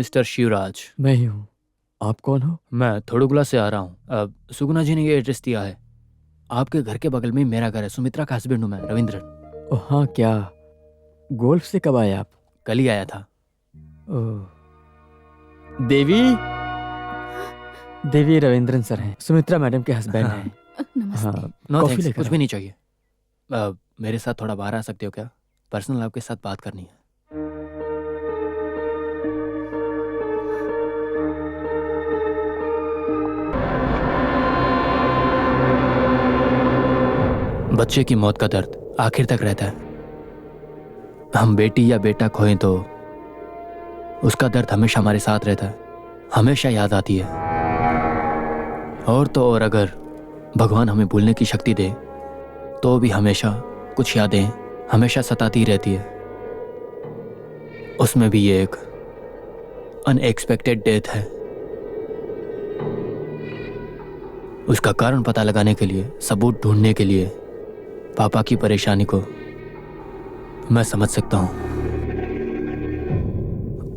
Mister Shivraj. मैं ही हूँ। आप कौन हो? मैं थोड़ुगला से आ रहा हूँ। सुगुना जी ने ये एड्रेस दिया है। आपके घर के बगल में ही मेरा घर है। सुमित्रा का हस्बैंड हूँ मैं, रविंद्रन। ओह हाँ, क्या गोल्फ से कब आए आप? कल ही आया था। ओह, देवी देवी रविंद्रन सर हैं, सुमित्रा मैडम के हस्बैंड हाँ। हैं। नमस्ते। हाँ, नो कॉफी थैंक्स, लेकर कुछ आओ। भी नहीं चाहिए। मेरे साथ थोड़ा बाहर आ सकते हो क्या? पर्सनल आपके साथ बात करनी है। बच्चे की मौत का दर्द आखिर तक रहता है। हम बेटी या बेटा खोएं तो उसका दर्द हमेशा हमारे साथ रहता है, हमेशा याद आती है। और तो और अगर भगवान हमें भूलने की शक्ति दे तो भी हमेशा कुछ यादें हमेशा सताती रहती है। उसमें भी ये एक अनएक्सपेक्टेड डेथ है। उसका कारण पता लगाने के लिए, सबूत ढूंढने के लिए पापा की परेशानी को मैं समझ सकता हूं।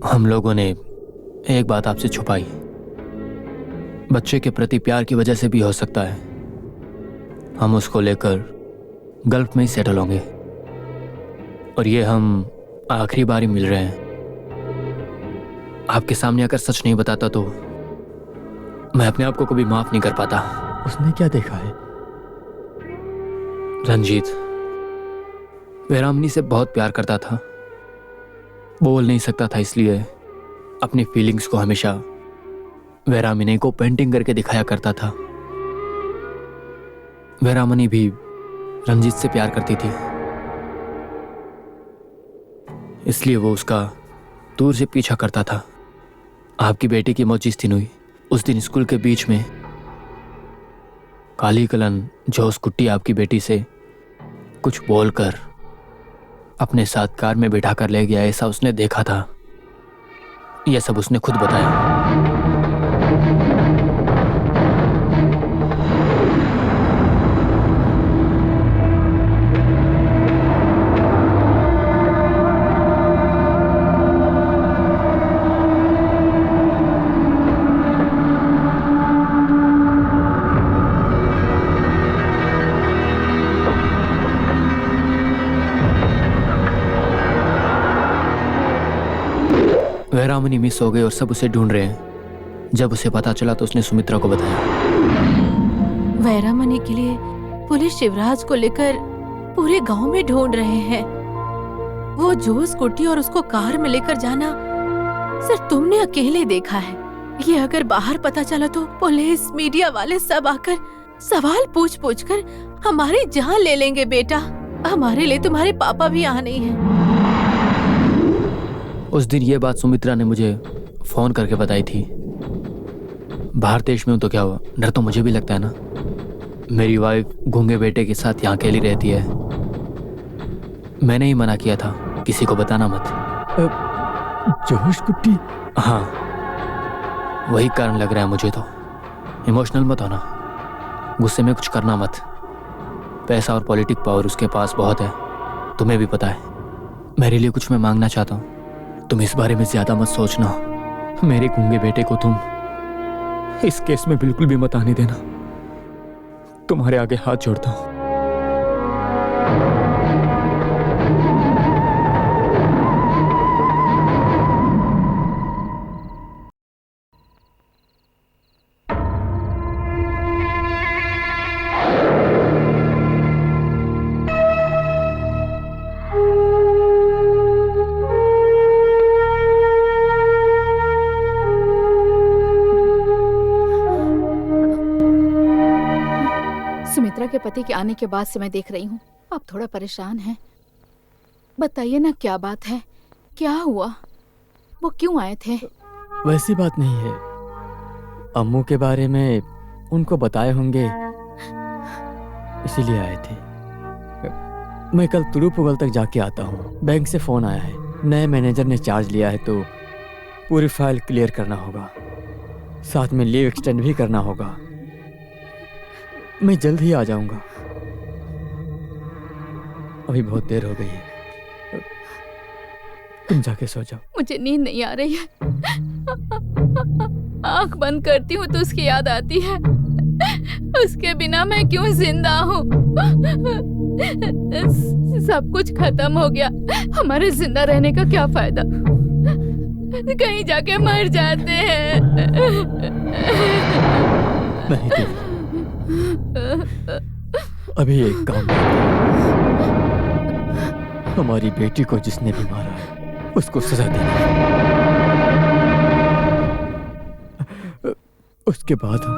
हम लोगों ने एक बात आपसे छुपाई। बच्चे के प्रति प्यार की वजह से भी हो सकता है हम उसको लेकर गल्फ में ही सेटल होंगे, और ये हम आखिरी बार ही मिल रहे हैं। आपके सामने अगर सच नहीं बताता तो मैं अपने आप को कभी माफ नहीं कर पाता। उसने क्या देखा है? रंजीत वीरामनी से बहुत प्यार करता था, बोल नहीं सकता था, इसलिए अपनी फीलिंग्स को हमेशा वीरामनी को पेंटिंग करके दिखाया करता था। वीरामनी भी रंजीत से प्यार करती थी, इसलिए वो उसका दूर से पीछा करता था। आपकी बेटी की मौत जिस दिन हुई, उस दिन स्कूल के बीच में काली कलन जोश कुट्टी आपकी बेटी से कुछ बोलकर अपने साथ कार में बिठा कर ले गया, ऐसा उसने देखा था। यह सब उसने खुद बताया। वीरामनी मिस हो गई और सब उसे ढूंढ रहे हैं। जब उसे पता चला तो उसने सुमित्रा को बताया। वीरामनी के लिए पुलिस शिवराज को लेकर पूरे गांव में ढूंढ रहे हैं। वो जो स्कूटी और उसको कार में लेकर जाना सिर्फ तुमने अकेले देखा है। ये अगर बाहर पता चला तो पुलिस मीडिया वाले सब आकर सवाल पूछ पूछ कर हमारी जान ले लेंगे। बेटा, हमारे लिए तुम्हारे पापा भी यहाँ नहीं है। उस दिन ये बात सुमित्रा ने मुझे फोन करके बताई थी। बाहर देश में हूं तो क्या हुआ, डर तो मुझे भी लगता है ना। मेरी वाइफ गूंगे बेटे के साथ यहाँ अकेली रहती है। मैंने ही मना किया था, किसी को बताना मत। जोश कुट्टी? हाँ, वही कारण लग रहा है मुझे तो। इमोशनल मत होना, गुस्से में कुछ करना मत। पैसा और पॉलिटिक पावर उसके पास बहुत है, तुम्हें भी पता है। मेरे लिए कुछ मैं मांगना चाहता हूँ, तुम इस बारे में ज्यादा मत सोचना। मेरे गूंगे बेटे को तुम इस केस में बिल्कुल भी मत आने देना। तुम्हारे आगे हाथ जोड़ता हूं। सुमित्रा के पति के आने के बाद से मैं देख रही हूँ आप थोड़ा परेशान हैं। बताइए ना, क्या बात है, क्या हुआ, वो क्यों आए थे? वैसी बात नहीं है, अम्मू के बारे में उनको बताए होंगे, इसीलिए आए थे। मैं कल तुरुपुगल तक जाके आता हूँ। बैंक से फोन आया है, नए मैनेजर ने चार्ज लिया है तो पूरी फाइल क्लियर करना होगा, साथ में लीव एक्सटेंड भी करना होगा। मैं जल्द ही आ जाऊंगा, अभी बहुत देर हो गई है। तुम जाके सो जाओ। मुझे नींद नहीं आ रही है। आंख बंद करती हूँ तो उसकी याद आती है। उसके बिना मैं क्यों जिंदा हूँ? सब कुछ खत्म हो गया। हमारे जिंदा रहने का क्या फायदा? कहीं जाके मर जाते हैं। नहीं देवी, अभी एक काम करते हैं। हमारी बेटी को जिसने भी मारा है उसको सजा देना है। उसके बाद हम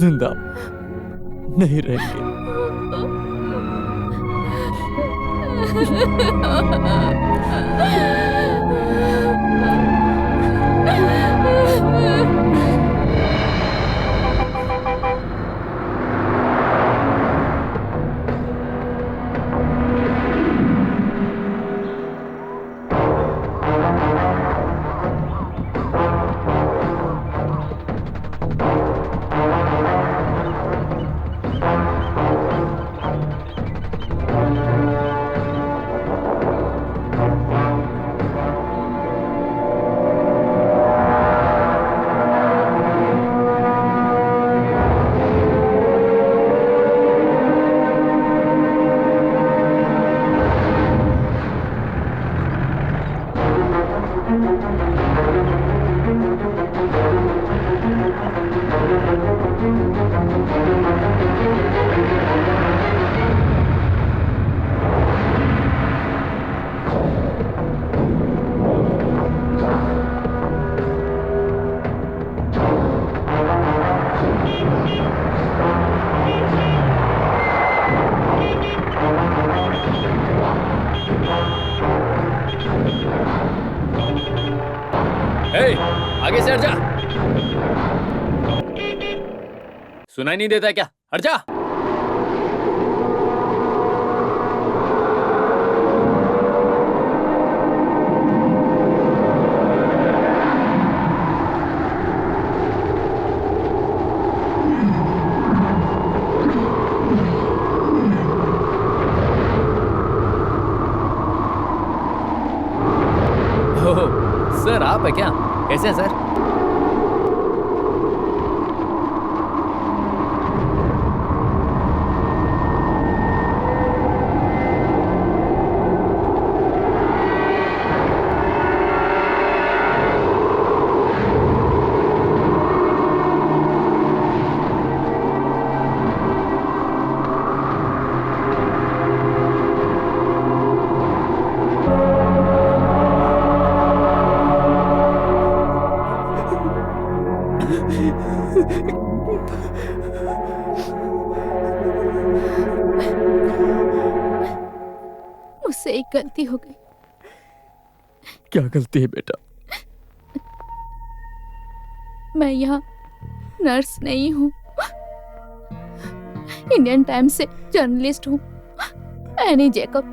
जिंदा नहीं रहेंगे। आगे से हट जा। सुनाई नहीं देता क्या? हट जा। सर आप है क्या? कैसे है सर? मुझसे एक गलती हो गई। क्या गलती है बेटा? मैं यहाँ नर्स नहीं हूँ, इंडियन टाइम्स से जर्नलिस्ट हूँ, एनी जैकब।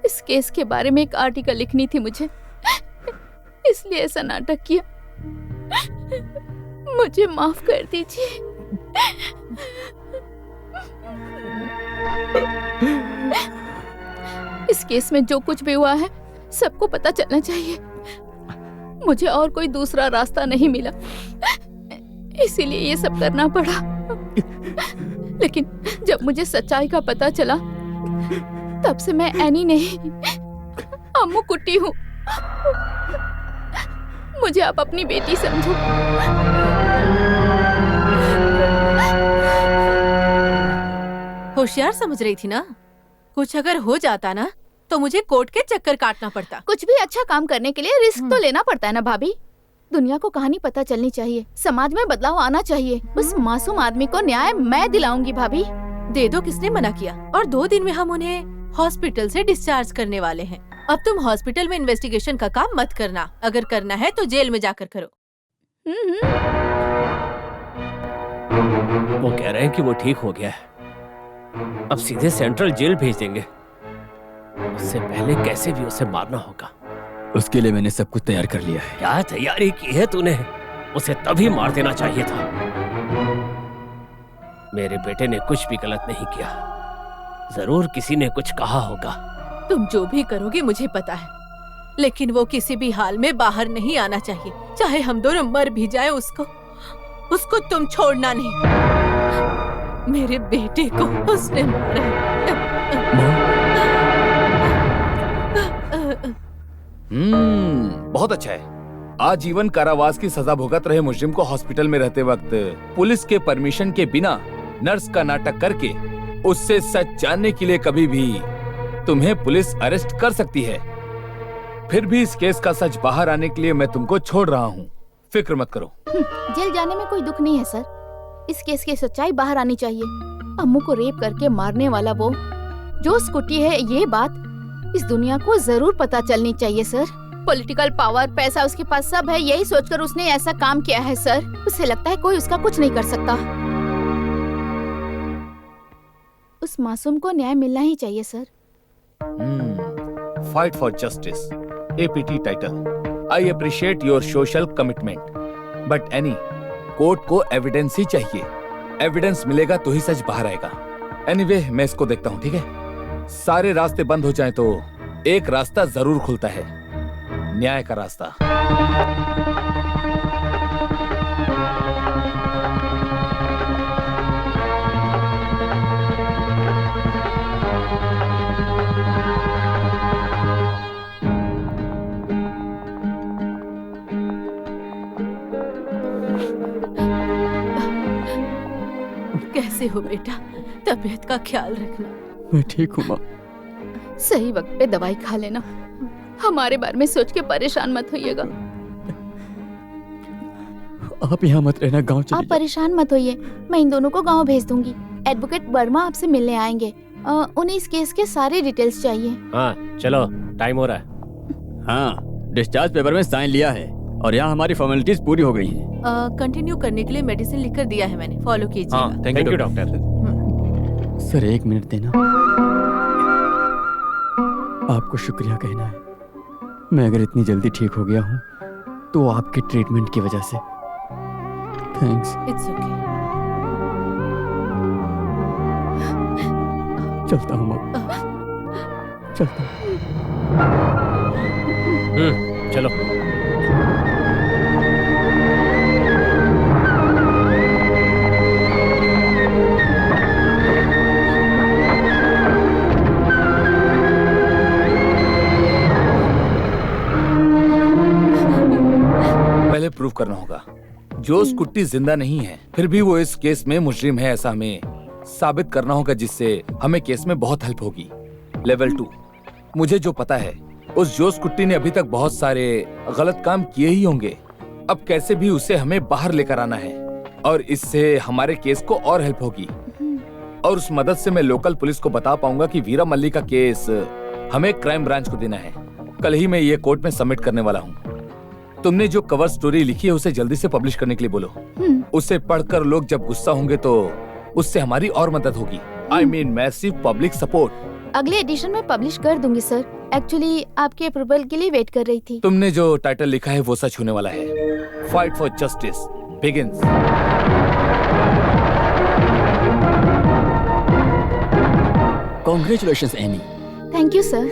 इस केस के बारे में एक आर्टिकल लिखनी थी मुझे, इसलिए ऐसा नाटक किया। मुझे माफ कर दीजिए। इस केस में जो कुछ भी हुआ है सबको पता चलना चाहिए। मुझे और कोई दूसरा रास्ता नहीं मिला, इसीलिए ये सब करना पड़ा। लेकिन जब मुझे सच्चाई का पता चला तब से मैं एनी नहीं, अम्मू कुट्टी हूँ। मुझे आप अपनी बेटी समझो। होशियार समझ रही थी ना? कुछ अगर हो जाता ना तो मुझे कोर्ट के चक्कर काटना पड़ता। कुछ भी अच्छा काम करने के लिए रिस्क तो लेना पड़ता है ना भाभी। दुनिया को कहानी पता चलनी चाहिए, समाज में बदलाव आना चाहिए। उस मासूम आदमी को न्याय मैं दिलाऊंगी भाभी। दे दो, किसने मना किया? और 2 दिन में हम उन्हें हॉस्पिटल से डिस्चार्ज करने वाले हैं। अब तुम हॉस्पिटल में इन्वेस्टिगेशन का काम मत करना, अगर करना है तो जेल में जाकर करो। वो कह रहे हैं कि वो ठीक हो गया है, अब सीधे सेंट्रल जेल भेज देंगे। उससे पहले कैसे भी उसे मारना होगा। उसके लिए मैंने सब कुछ तैयार कर लिया है। क्या तैयारी की है तूने? उसे तभी मार देना चाहिए था। मेरे बेटे ने कुछ भी गलत नहीं किया, जरूर किसी ने कुछ कहा होगा तुम जो भी करोगे मुझे पता है, लेकिन वो किसी भी हाल में बाहर नहीं आना चाहिए। चाहे हम दोनों मर भी जाएं, उसको तुम छोड़ना नहीं। मेरे बेटे को उसने मारा है। बहुत अच्छा है। आजीवन कारावास की सजा भुगत रहे मुजरिम को हॉस्पिटल में रहते वक्त पुलिस के परमिशन के बिना नर्स का नाटक करके उससे सच जानने के लिए कभी भी तुम्हें पुलिस अरेस्ट कर सकती है। फिर भी इस केस का सच बाहर आने के लिए मैं तुमको छोड़ रहा हूँ, फिक्र मत करो। जेल जाने में कोई दुख नहीं है सर। इस केस की सच्चाई बाहर आनी चाहिए। अम्मू को रेप करके मारने वाला वो जो स्कूटी है, ये बात इस दुनिया को जरूर पता चलनी चाहिए सर। पॉलिटिकल पावर, पैसा उसके पास सब है, यही सोचकर उसने ऐसा काम किया है सर। उसे लगता है कोई उसका कुछ नहीं कर सकता। उस मासूम को न्याय मिलना ही चाहिए sir. Fight for justice, APT title. I appreciate your social commitment, but any court को एविडेंस ही चाहिए। एविडेंस मिलेगा तो ही सच बाहर आएगा। एनीवे, मैं इसको देखता हूँ, ठीक है? सारे रास्ते बंद हो जाएं तो एक रास्ता जरूर खुलता है, न्याय का रास्ता। कैसे हो बेटा? तबीयत का ख्याल रखना। मैं ठीक हूँ माँ। सही वक्त पे दवाई खा लेना। हमारे बारे में सोच के परेशान मत होइएगा। आप यहाँ मत रहना, गांव चलिए। आप परेशान मत होइए, मैं इन दोनों को गांव भेज दूंगी। एडवोकेट वर्मा आपसे मिलने आएंगे। उन्हें इस केस के सारे डिटेल्स चाहिए। हाँ चलो, टाइम हो रहा है। हाँ, डिस्चार्ज पेपर में साइन लिया है और यहाँ हमारी फॉर्मेलिटीज पूरी हो गई हैं। कंटिन्यू करने के लिए मेडिसिन लिखकर दिया है मैंने, फॉलो कीजिएगा। हाँ, thank you doctor. Sir 1 minute देना। आपको शुक्रिया कहना है। मैं अगर इतनी जल्दी ठीक हो गया हूँ तो आपके ट्रीटमेंट की वजह से। थैंक्स। It's okay. चलता हूँ माँ, चलता हूँ। चलो। पहले प्रूव करना होगा जोश कुट्टी जिंदा नहीं है, फिर भी वो इस केस में मुजरिम है, ऐसा हमें साबित करना होगा, जिससे हमें केस में बहुत हेल्प होगी। लेवल 2, मुझे जो पता है उस जोश कुट्टी ने अभी तक बहुत सारे गलत काम किए ही होंगे। अब कैसे भी उसे हमें बाहर लेकर आना है और इससे हमारे केस को और हेल्प होगी। और उस मदद से मैं लोकल पुलिस को बता पाऊंगा कि वीरा मल्ली का केस हमें क्राइम ब्रांच को देना है। कल ही मैं ये कोर्ट में सबमिट करने वाला हूँ। तुमने जो कवर स्टोरी लिखी है उसे जल्दी से पब्लिश करने के लिए बोलो। उसे पढ़कर लोग जब गुस्सा होंगे तो उससे हमारी और मदद होगी। I mean massive public support. अगले एडिशन में पब्लिश कर दूंगी सर। एक्चुअली आपके अप्रूवल के लिए वेट कर रही थी। तुमने जो टाइटल लिखा है वो सच होने वाला है। Fight for justice begins. Congratulations Annie. Thank you sir.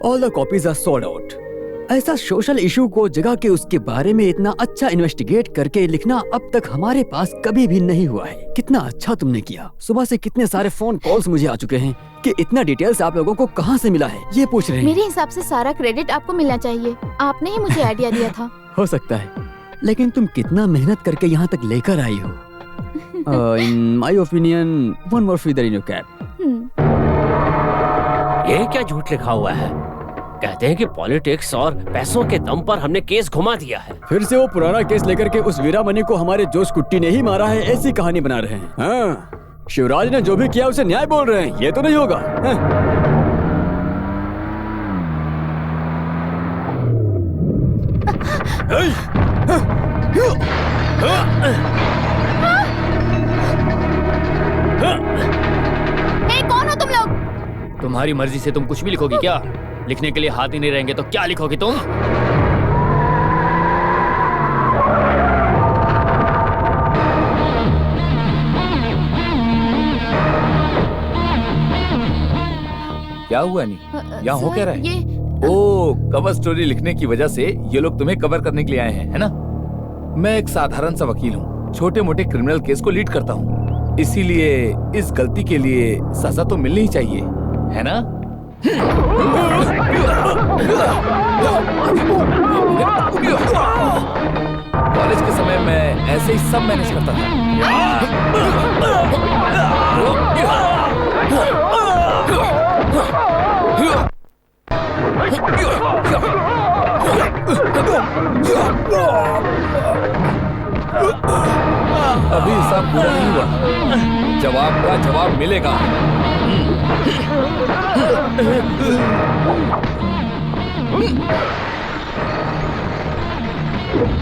All the copies are sort out. ऐसा सोशल इशू को जगा के उसके बारे में इतना अच्छा इन्वेस्टिगेट करके लिखना अब तक हमारे पास कभी भी नहीं हुआ है। कितना अच्छा तुमने किया। सुबह से कितने सारे फोन कॉल्स मुझे आ चुके हैं कि इतना डिटेल्स आप लोगों को कहाँ से मिला है ये पूछ रहे हैं। मेरे हिसाब से सारा क्रेडिट आपको मिलना चाहिए। आपने ही मुझे आइडिया दिया था। हो सकता है, लेकिन तुम कितना मेहनत करके यहाँ तक लेकर आई हो। In my opinion one more feather in your cap. ये क्या झूठ लिखा हुआ है? कहते हैं कि पॉलिटिक्स और पैसों के दम पर हमने केस घुमा दिया है। फिर से वो पुराना केस लेकर के उस वीरा मनी को हमारे जोश कुट्टी ने ही मारा है ऐसी कहानी बना रहे हैं। हाँ, शिवराज ने जो भी किया उसे न्याय बोल रहे हैं। ये तो नहीं होगा। कौन हो तुम लोग? तुम्हारी मर्जी से तुम कुछ भी लिखोगी क्या? लिखने के लिए हाथ ही नहीं रहेंगे तो क्या लिखोगी तुम? क्या हुआ नहीं? यहाँ हो क्या रहा है? ये ओ, कवर स्टोरी लिखने की वजह से ये लोग तुम्हें कवर करने के लिए आए हैं, है ना? मैं एक साधारण सा वकील हूँ, छोटे मोटे क्रिमिनल केस को लीड करता हूँ, इसीलिए इस गलती के लिए सजा तो मिलनी ही चाहिए, है ना? कॉलेज के समय मैं ऐसे ही सब मैनेज करता अभी सब पूरा नहीं हुआ, जवाब का जवाब मिलेगा।